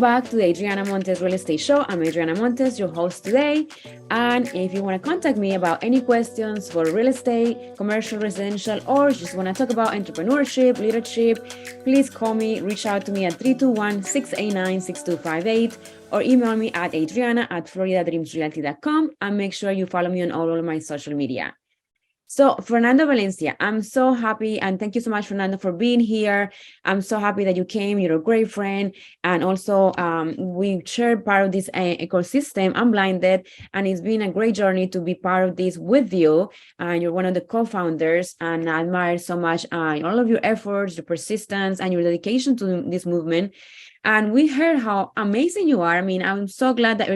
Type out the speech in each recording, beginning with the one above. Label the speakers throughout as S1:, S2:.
S1: back to the Adriana Montes Real Estate Show. I'm Adriana Montes, your host today. And if you want to contact me about any questions for real estate, commercial, residential, or just want to talk about entrepreneurship, leadership, please call me, reach out to me at 321-689-6258 or email me at adriana@floridadreamsrealty.com and make sure you follow me on all of my social media. So Fernando Valencia, I'm so happy, and thank you so much, Fernando, for being here. I'm so happy that you came. You're a great friend, and also we share part of this ecosystem. I'm blinded, and it's been a great journey to be part of this with you. And you're one of the co-founders, and I admire so much all of your efforts, your persistence, and your dedication to this movement. And we heard how amazing you are. I mean, I'm so glad that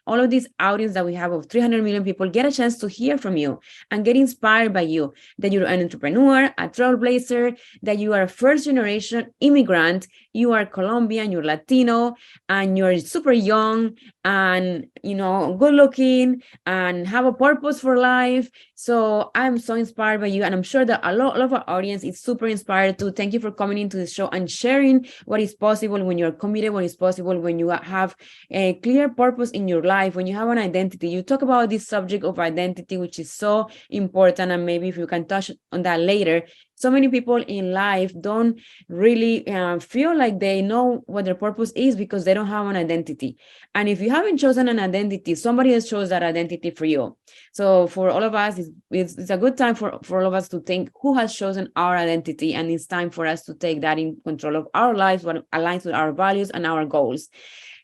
S1: all of this audience that we have of 300 million people get a chance to hear from you and get inspired by you, that you're an entrepreneur, a trailblazer, that you are a first generation immigrant, you are Colombian, you're Latino, and you're super young and, good looking and have a purpose for life. So I'm so inspired by you. And I'm sure that a lot of our audience is super inspired too. Thank you for coming into the show and sharing what is possible when you're committed, what is possible when you have a clear purpose in your life, when you have an identity. You talk about this subject of identity, which is so important. And maybe if you can touch on that later. So many people in life don't really feel like they know what their purpose is because they don't have an identity. And if you haven't chosen an identity, somebody has chosen that identity for you. So for all of us, it's a good time for all of us to think who has chosen our identity. And it's time for us to take that in control of our lives, what aligns with our values and our goals.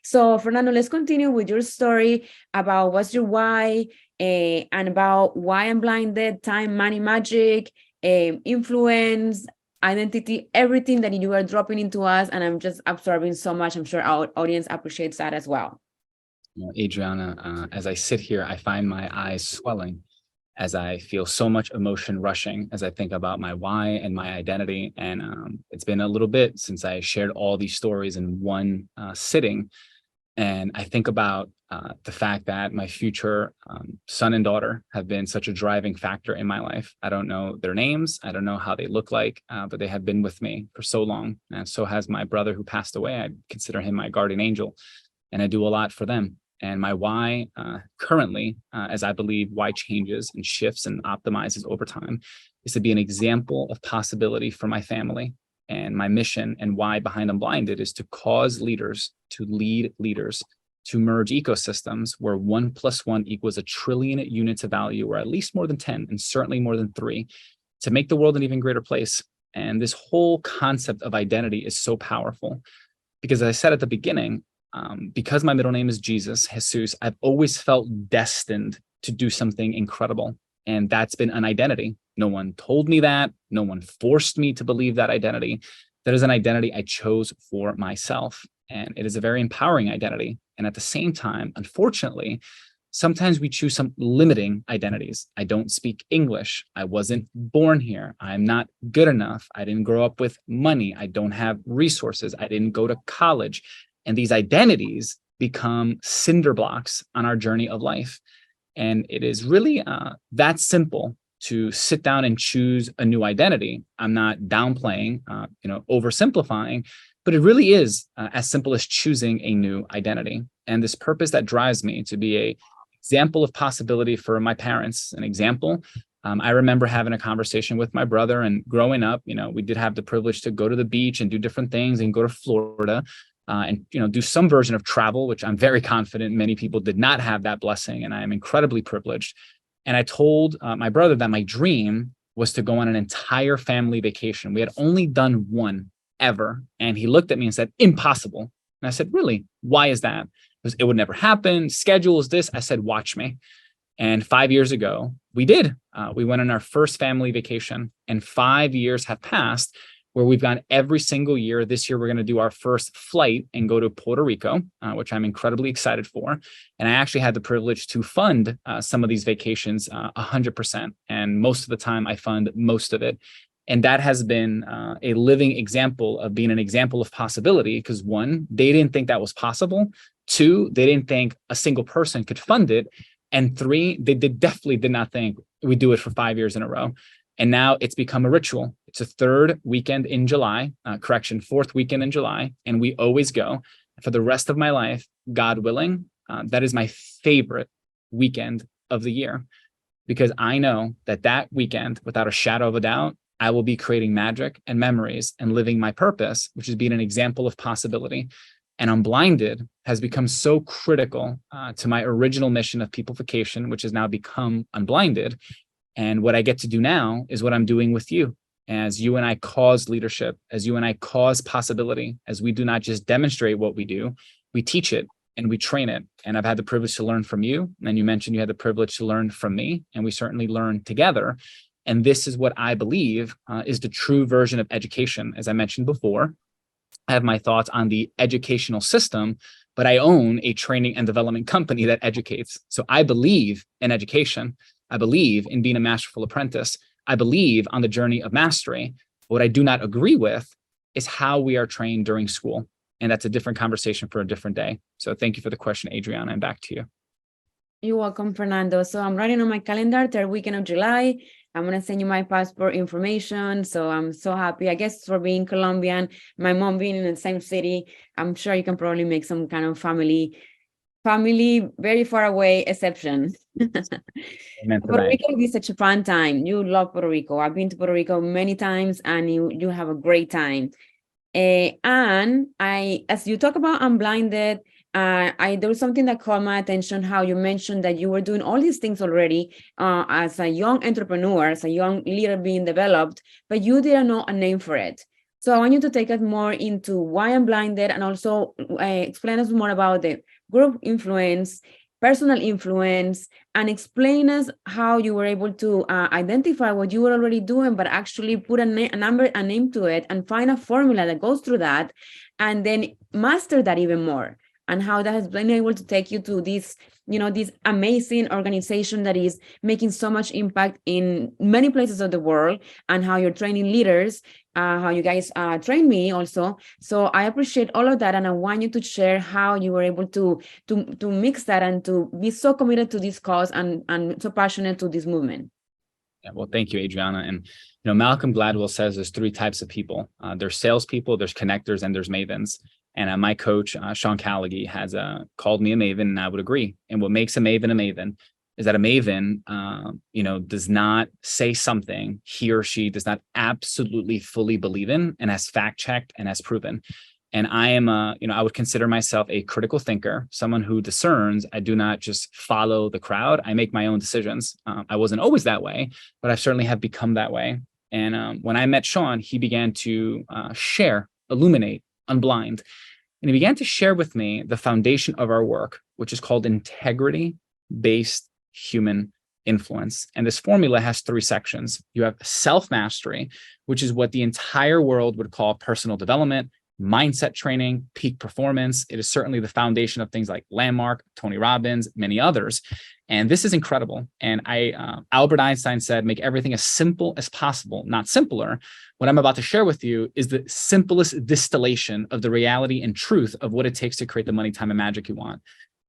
S1: So Fernando, let's continue with your story about what's your why and about why I'm blinded, time, money, magic, influence, identity, everything that you are dropping into us. And I'm just absorbing so much. I'm sure our audience appreciates that as well.
S2: Adriana, as I sit here, I find my eyes swelling as I feel so much emotion rushing as I think about my why and my identity. And it's been a little bit since I shared all these stories in one sitting. And I think about the fact that my future son and daughter have been such a driving factor in my life. I don't know their names. I don't know how they look like, but they have been with me for so long. And so has my brother who passed away. I consider him my guardian angel, and I do a lot for them. And my why currently, as I believe why changes and shifts and optimizes over time, is to be an example of possibility for my family. And my mission and why behind Unblinded is to cause leaders to lead leaders to merge ecosystems where 1 + 1 = 1 trillion units of value, or at least more than 10, and certainly more than 3, to make the world an even greater place. And this whole concept of identity is so powerful because, as I said at the beginning, because my middle name is Jesus, I've always felt destined to do something incredible. And that's been an identity. No one told me that. No one forced me to believe that identity. That is an identity I chose for myself. And it is a very empowering identity. And at the same time, unfortunately, sometimes we choose some limiting identities. I don't speak English. I wasn't born here. I'm not good enough. I didn't grow up with money. I don't have resources. I didn't go to college. And these identities become cinder blocks on our journey of life. And it is really that simple to sit down and choose a new identity. I'm not downplaying, oversimplifying, but it really is as simple as choosing a new identity. And this purpose that drives me to be an example of possibility for my parents, an example. I remember having a conversation with my brother, and growing up, we did have the privilege to go to the beach and do different things and go to Florida. And do some version of travel, which I'm very confident many people did not have that blessing, and I am incredibly privileged. And I told my brother that my dream was to go on an entire family vacation. We had only done one ever, and he looked at me and said, "Impossible." And I said, "Really? Why is that?" Because it would never happen. Schedule is this. I said, "Watch me." And 5 years ago, we did. We went on our first family vacation, and 5 years have passed, where we've gone every single year. This year, we're going to do our first flight and go to Puerto Rico, which I'm incredibly excited for. And I actually had the privilege to fund some of these vacations 100%. And most of the time, I fund most of it. And that has been a living example of being an example of possibility, because 1, they didn't think that was possible. 2, they didn't think a single person could fund it. And 3, they definitely did not think we'd do it for 5 years in a row. And now it's become a ritual. It's a 3rd weekend in July, 4th weekend in July, and we always go. for the rest of my life, God willing, that is my favorite weekend of the year, because I know that that weekend, without a shadow of a doubt, I will be creating magic and memories and living my purpose, which is being an example of possibility. And Unblinded has become so critical to my original mission of peopleification, which has now become Unblinded. And what I get to do now is what I'm doing with you. As you and I cause leadership, as you and I cause possibility, as we do not just demonstrate what we do, we teach it and we train it. And I've had the privilege to learn from you. And you mentioned you had the privilege to learn from me, and we certainly learn together. And this is what I believe is the true version of education. As I mentioned before, I have my thoughts on the educational system, but I own a training and development company that educates. So I believe in education. I believe in being a masterful apprentice. I believe on the journey of mastery. What I do not agree with is how we are trained during school. And that's a different conversation for a different day. So thank you for the question, Adriana, and back to you.
S1: You're welcome, Fernando. So I'm writing on my calendar, third weekend of July. I'm going to send you my passport information. So I'm so happy, I guess, for being Colombian, my mom being in the same city. I'm sure you can probably make some kind of family very far away exception. Puerto Rico is such a fun time. You love Puerto Rico. I've been to Puerto Rico many times, and you have a great time. And as you talk about Unblinded, there was something that caught my attention, how you mentioned that you were doing all these things already as a young entrepreneur, as a young leader being developed, but you didn't know a name for it. So I want you to take us more into why Unblinded, and also explain us more about the group influence, personal influence, and explain us how you were able to identify what you were already doing, but actually put a name to it, and find a formula that goes through that, and then master that even more, and how that has been able to take you to this, this amazing organization that is making so much impact in many places of the world, and how you're training leaders, how you guys train me also. So I appreciate all of that, and I want you to share how you were able to mix that and to be so committed to this cause and so passionate to this movement.
S2: Yeah, well, thank you, Adriana. And Malcolm Gladwell says there's three types of people. There's salespeople, there's connectors, and there's mavens. And my coach, Sean Callaghy, has called me a maven, and I would agree. And what makes a maven is that a maven, does not say something he or she does not absolutely fully believe in, and has fact-checked and has proven. And I am, I would consider myself a critical thinker, someone who discerns. I do not just follow the crowd. I make my own decisions. I wasn't always that way, but I certainly have become that way. And when I met Sean, he began to share, illuminate, unblind. And he began to share with me the foundation of our work, which is called integrity-based human influence. And this formula has three sections. You have self-mastery, which is what the entire world would call personal development, mindset training, peak performance. It is certainly the foundation of things like Landmark, Tony Robbins, many others. And this is incredible. And Albert Einstein said, make everything as simple as possible, not simpler. What I'm about to share with you is the simplest distillation of the reality and truth of what it takes to create the money, time, and magic you want.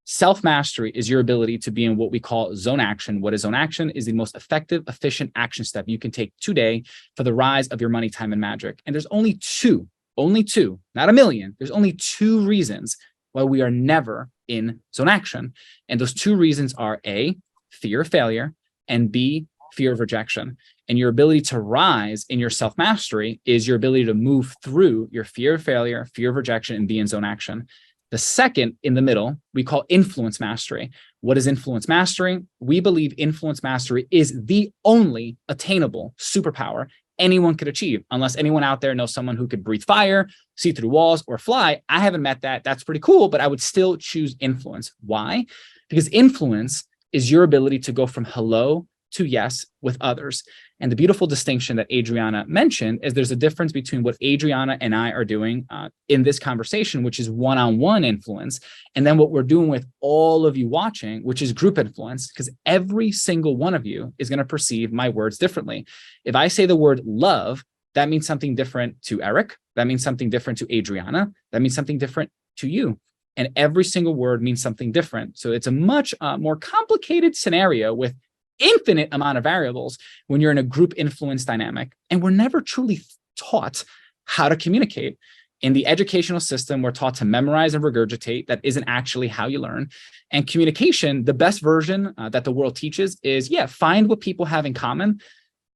S2: Self-mastery is your ability to be in what we call zone action. What is zone action? Is the most effective, efficient action step you can take today for the rise of your money, time, and magic. And there's only two, not a million. There's only two reasons why we are never in zone action. And those two reasons are A, fear of failure, and B, fear of rejection. And your ability to rise in your self-mastery is your ability to move through your fear of failure, fear of rejection, and be in zone action. The second in the middle, we call influence mastery. What is influence mastery? We believe influence mastery is the only attainable superpower anyone could achieve, unless anyone out there knows someone who could breathe fire, see through walls, or fly. I haven't met that. That's pretty cool, but I would still choose influence. Why? Because influence is your ability to go from hello to yes with others. And the beautiful distinction that Adriana mentioned is there's a difference between what Adriana and I are doing in this conversation, which is one-on-one influence, and then what we're doing with all of you watching, which is group influence, because every single one of you is going to perceive my words differently. If I say the word love, that means something different to Eric. That means something different to Adriana. That means something different to you. And every single word means something different. So it's a much more complicated scenario with infinite amount of variables when you're in a group influence dynamic. And we're never truly taught how to communicate. In the educational system, we're taught to memorize and regurgitate. That isn't actually how you learn. And communication, the best version that the world teaches is, find what people have in common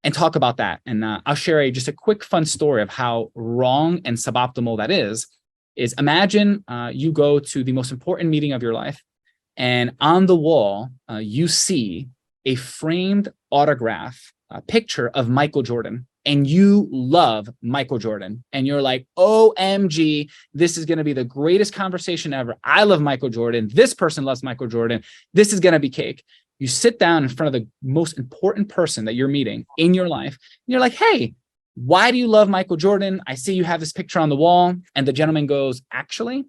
S2: and talk about that. And I'll share just a quick fun story of how wrong and suboptimal that is imagine you go to the most important meeting of your life, and on the wall, you see a framed autograph picture of Michael Jordan, and you love Michael Jordan. And you're like, OMG, this is going to be the greatest conversation ever. I love Michael Jordan. This person loves Michael Jordan. This is going to be cake. You sit down in front of the most important person that you're meeting in your life. And you're like, hey, why do you love Michael Jordan? I see you have this picture on the wall. And the gentleman goes, actually,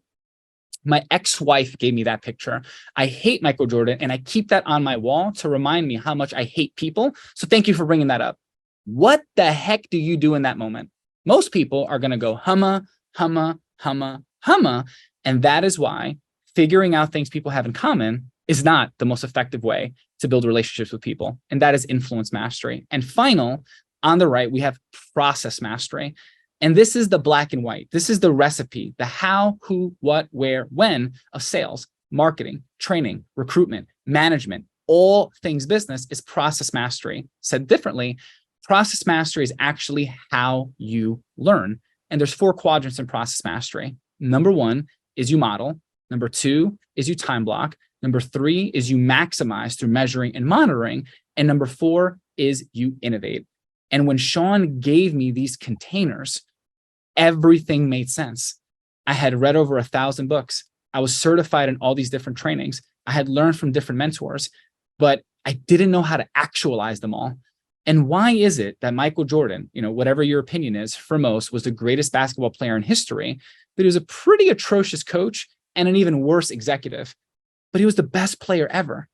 S2: my ex-wife gave me that picture. I hate Michael Jordan, and I keep that on my wall to remind me how much I hate people. So thank you for bringing that up. What the heck do you do in that moment? Most people are going to go humma, humma, humma, humma. And that is why figuring out things people have in common is not the most effective way to build relationships with people. And that is influence mastery. And final, on the right, we have process mastery. And this is the black and white. This is the recipe, the how, who, what, where, when of sales, marketing, training, recruitment, management, all things business is process mastery. Said differently, process mastery is actually how you learn. And there's 4 quadrants in process mastery. Number 1 is you model. Number 2 is you time block. Number 3 is you maximize through measuring and monitoring. And number 4 is you innovate. And when Sean gave me these containers, everything made sense. I had read over 1,000 books. I was certified in all these different trainings. I had learned from different mentors, but I didn't know how to actualize them all. And why is it that Michael Jordan, whatever your opinion is, for most, was the greatest basketball player in history, but he was a pretty atrocious coach and an even worse executive, but he was the best player ever?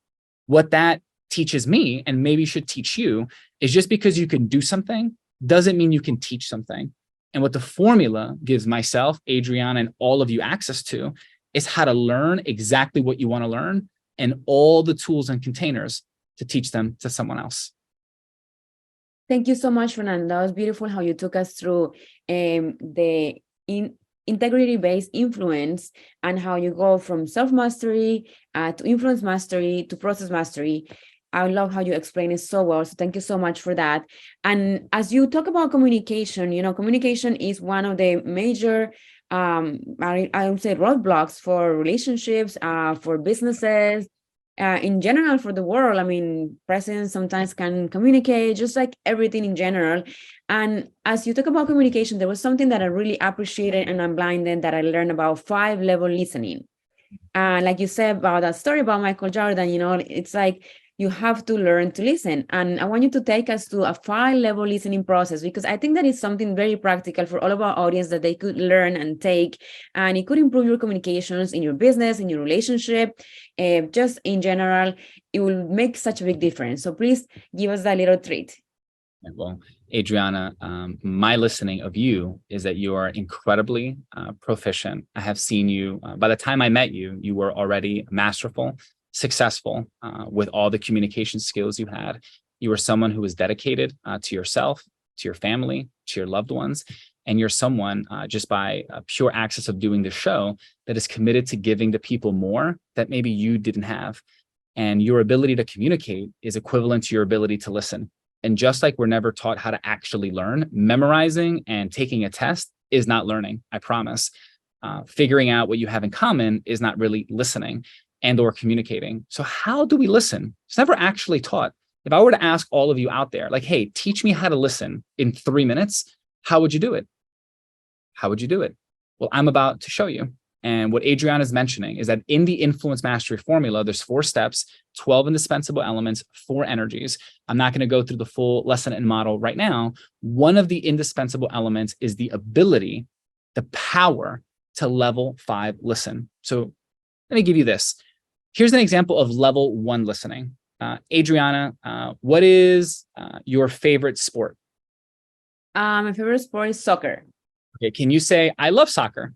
S2: What that teaches me, and maybe should teach you, is just because you can do something doesn't mean you can teach something. And what the formula gives myself, Adriana, and all of you access to is how to learn exactly what you want to learn and all the tools and containers to teach them to someone else.
S1: Thank you so much, Fernando. That was beautiful how you took us through the integrity-based influence and how you go from self-mastery to influence mastery to process mastery. I love how you explain it so well. So thank you so much for that. And as you talk about communication, communication is one of the major, I would say, roadblocks for relationships, for businesses, in general, for the world. I mean, presidents sometimes can communicate, just like everything in general. And as you talk about communication, there was something that I really appreciated and I'm blinded that I learned about 5-level listening. And like you said about that story about Michael Jordan, it's like you have to learn to listen. And I want you to take us to a 5-level listening process, because I think that is something very practical for all of our audience that they could learn and take, and it could improve your communications in your business, in your relationship, just in general. It will make such a big difference. So please give us that little treat.
S2: Well, Adriana, my listening of you is that you are incredibly proficient. I have seen you, by the time I met you, you were already masterful, successful with all the communication skills you had. You were someone who was dedicated to yourself, to your family, to your loved ones. And you're someone, just by pure access of doing the show, that is committed to giving the people more that maybe you didn't have. And your ability to communicate is equivalent to your ability to listen. And just like we're never taught how to actually learn, memorizing and taking a test is not learning, I promise. Figuring out what you have in common is not really listening and or communicating. So how do we listen? It's never actually taught. If I were to ask all of you out there, like, hey, teach me how to listen in 3 minutes, how would you do it? How would you do it? Well, I'm about to show you. And what Adriana is mentioning is that in the influence mastery formula, there's 4 steps, 12 indispensable elements, 4 energies. I'm not going to go through the full lesson and model right now. One of the indispensable elements is the ability, the power to level 5 listen. So let me give you this. Here's an example of level 1 listening. Adriana, what is your favorite sport?
S1: My favorite sport is soccer.
S2: Okay, can you say, I love soccer?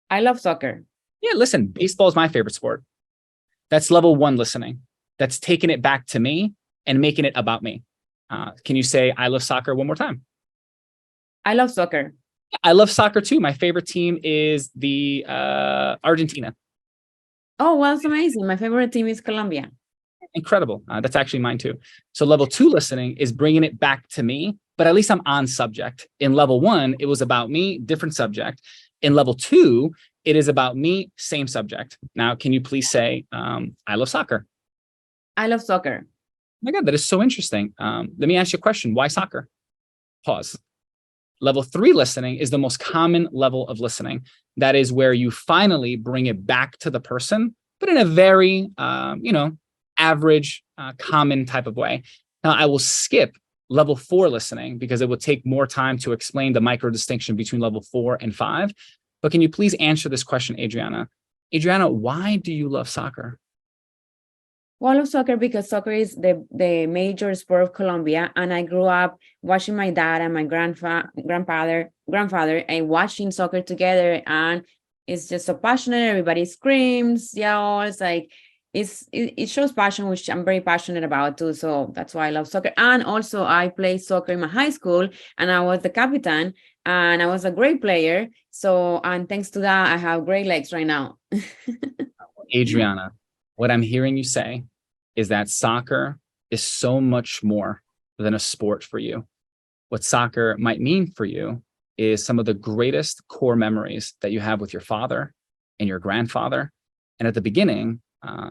S1: I love soccer.
S2: Yeah, listen, baseball is my favorite sport. That's level 1 listening. That's taking it back to me and making it about me. Can you say, I love soccer one more time?
S1: I love soccer.
S2: I love soccer too. My favorite team is the Argentina.
S1: Oh, well, it's amazing. My favorite team is Colombia.
S2: Incredible. That's actually mine too. So level 2 listening is bringing it back to me, but at least I'm on subject. In level 1, it was about me, different subject. In level 2, it is about me, same subject. Now, can you please say, I love soccer?
S1: I love soccer.
S2: Oh my God, that is so interesting. Let me ask you a question. Why soccer? Pause. Level 3 listening is the most common level of listening. That is where you finally bring it back to the person, but in a very, average, common type of way. Now, I will skip level 4 listening because it would take more time to explain the micro distinction between level 4 and 5. But can you please answer this question, Adriana? Adriana, why do you love soccer?
S1: Well, I love soccer because soccer is the major sport of Colombia, and I grew up watching my dad and my grandfather and watching soccer together, and it's just so passionate. Everybody screams, yells, like it shows passion, which I'm very passionate about too. So that's why I love soccer. And also, I played soccer in my high school, and I was the captain, and I was a great player. So, and thanks to that, I have great legs right now.
S2: Adriana, what I'm hearing you say is that soccer is so much more than a sport for you. What soccer might mean for you is some of the greatest core memories that you have with your father and your grandfather. And at the beginning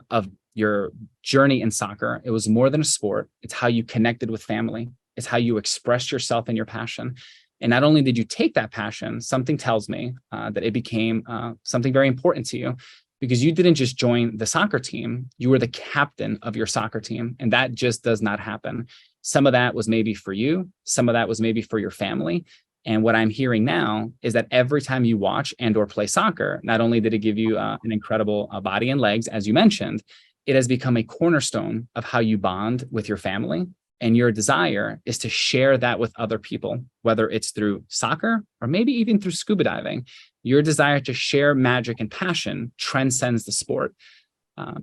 S2: of your journey in soccer, it was more than a sport. It's how you connected with family. It's how you expressed yourself and your passion. And not only did you take that passion, something tells me that it became something very important to you, because you didn't just join the soccer team, you were the captain of your soccer team. And that just does not happen. Some of that was maybe for you, some of that was maybe for your family. And what I'm hearing now is that every time you watch and or play soccer, not only did it give you an incredible body and legs, as you mentioned, it has become a cornerstone of how you bond with your family. And your desire is to share that with other people, whether it's through soccer or maybe even through scuba diving. Your desire to share magic and passion transcends the sport.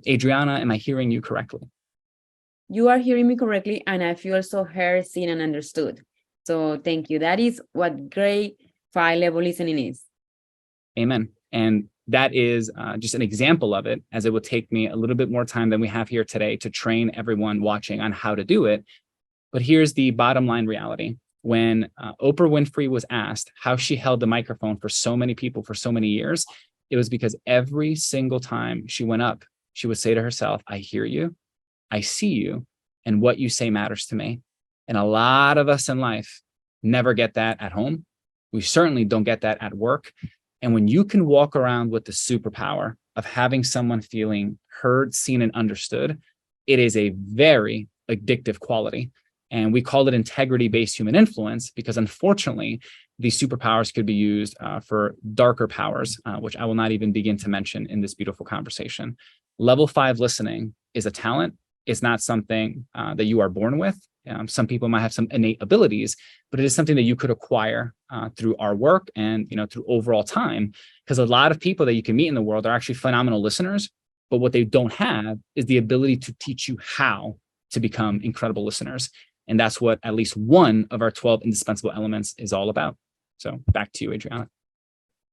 S2: Adriana, am I hearing you correctly?
S1: You are hearing me correctly, and I feel so heard, seen, and understood. So thank you. That is what great 5-level listening is.
S2: Amen. And that is just an example of it, as it would take me a little bit more time than we have here today to train everyone watching on how to do it. But here's the bottom line reality. When Oprah Winfrey was asked how she held the microphone for so many people for so many years, it was because every single time she went up, she would say to herself, I hear you, I see you, and what you say matters to me. And a lot of us in life never get that at home. We certainly don't get that at work. And when you can walk around with the superpower of having someone feeling heard, seen, and understood, it is a very addictive quality. And we call it integrity-based human influence because, unfortunately, these superpowers could be used for darker powers, which I will not even begin to mention in this beautiful conversation. Level 5 listening is a talent. It's not something that you are born with. Some people might have some innate abilities, but it is something that you could acquire through our work and through overall time. Because a lot of people that you can meet in the world are actually phenomenal listeners, but what they don't have is the ability to teach you how to become incredible listeners. And that's what at least one of our 12 indispensable elements is all about. So back to you, Adriana.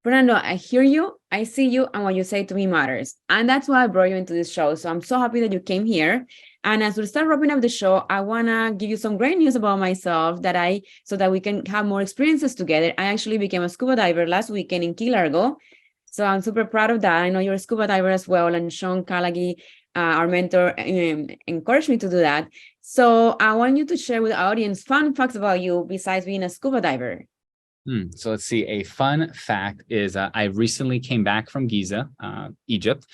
S1: Fernando, I hear you, I see you, and what you say to me matters. And that's why I brought you into this show. So I'm so happy that you came here. And as we start wrapping up the show, I want to give you some great news about myself so that we can have more experiences together. I actually became a scuba diver last weekend in Key Largo. So I'm super proud of that. I know you're a scuba diver as well. And Sean Callaghy, our mentor, encouraged me to do that. So I want you to share with the audience fun facts about you besides being a scuba diver.
S2: So let's see. A fun fact is I recently came back from Giza, Egypt,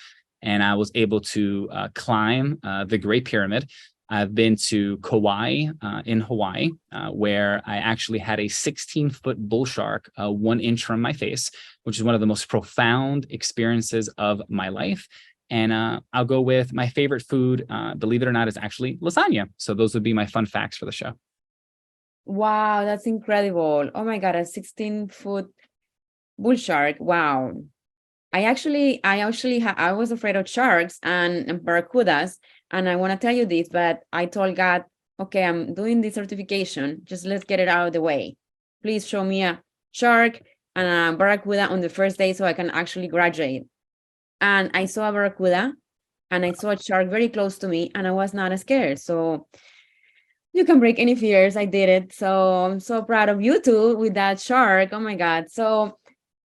S2: and I was able to climb the Great Pyramid. I've been to Kauai in Hawaii, where I actually had a 16-foot bull shark 1 inch from my face, which is one of the most profound experiences of my life. And I'll go with my favorite food, believe it or not, is actually lasagna. So those would be my fun facts for the show.
S1: Wow, that's incredible. Oh my God, a 16-foot bull shark. Wow. I was afraid of sharks and barracudas. And I want to tell you this, but I told God, okay, I'm doing this certification. Just let's get it out of the way. Please show me a shark a barracuda on the first day so I can actually graduate. And I saw a barracuda and I saw a shark very close to me and I was not scared. So you can break any fears. I did it. So I'm so proud of you too with that shark. Oh my God. So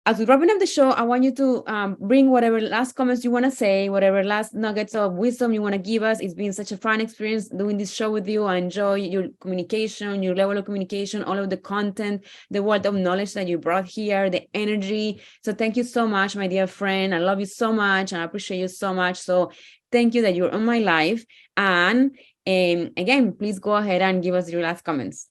S1: as we're wrapping up the show, I want you to bring whatever last comments you want to say, whatever last nuggets of wisdom you want to give us. It's been such a fun experience doing this show with you. I enjoy your communication, your level of communication, all of the content, the wealth of knowledge that you brought here, the energy. So thank you so much, my dear friend. I love you so much and I appreciate you so much. So thank you that you're on my life. And again, please go ahead and give us your last comments.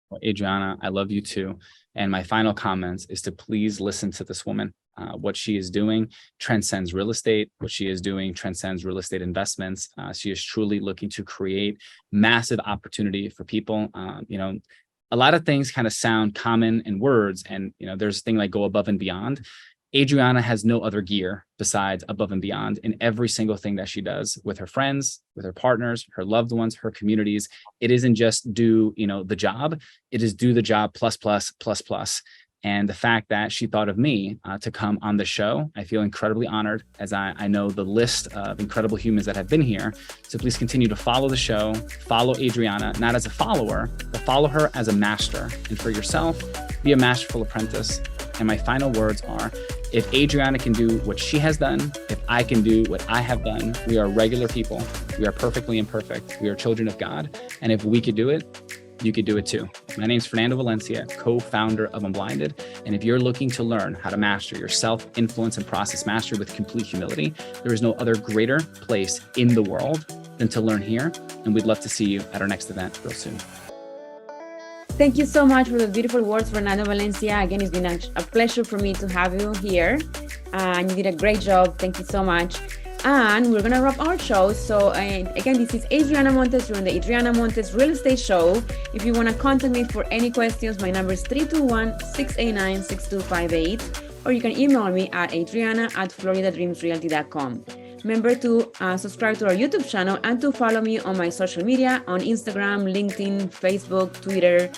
S2: Well, Adriana, I love you too. And my final comments is to please listen to this woman. What she is doing transcends real estate. What she is doing transcends real estate investments. She is truly looking to create massive opportunity for people. A lot of things kind of sound common in words, and there's a thing like go above and beyond. Adriana has no other gear besides above and beyond in every single thing that she does with her friends, with her partners, her loved ones, her communities. It isn't just do, the job. It is do the job plus, plus, plus, plus. And the fact that she thought of me to come on the show, I feel incredibly honored, as I know the list of incredible humans that have been here. So please continue to follow the show, follow Adriana, not as a follower, but follow her as a master. And for yourself, be a masterful apprentice. And my final words are, if Adriana can do what she has done, if I can do what I have done, we are regular people. We are perfectly imperfect. We are children of God. And if we could do it, you could do it too. My name is Fernando Valencia, co-founder of Unblinded. And if you're looking to learn how to master your self-influence and process mastery with complete humility, there is no other greater place in the world than to learn here. And we'd love to see you at our next event real soon.
S1: Thank you so much for the beautiful words, Fernando Valencia. Again, it's been a pleasure for me to have you here. And you did a great job. Thank you so much. And we're going to wrap our show. So again, this is Adriana Montes. You're on the Adriana Montes Real Estate Show. If you want to contact me for any questions, my number is 321-689-6258. Or you can email me at adriana@floridadreamsrealty.com. Remember to subscribe to our YouTube channel and to follow me on my social media on Instagram, LinkedIn, Facebook, Twitter,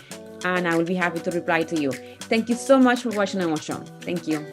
S1: and I will be happy to reply to you. Thank you so much for watching our show. Thank you.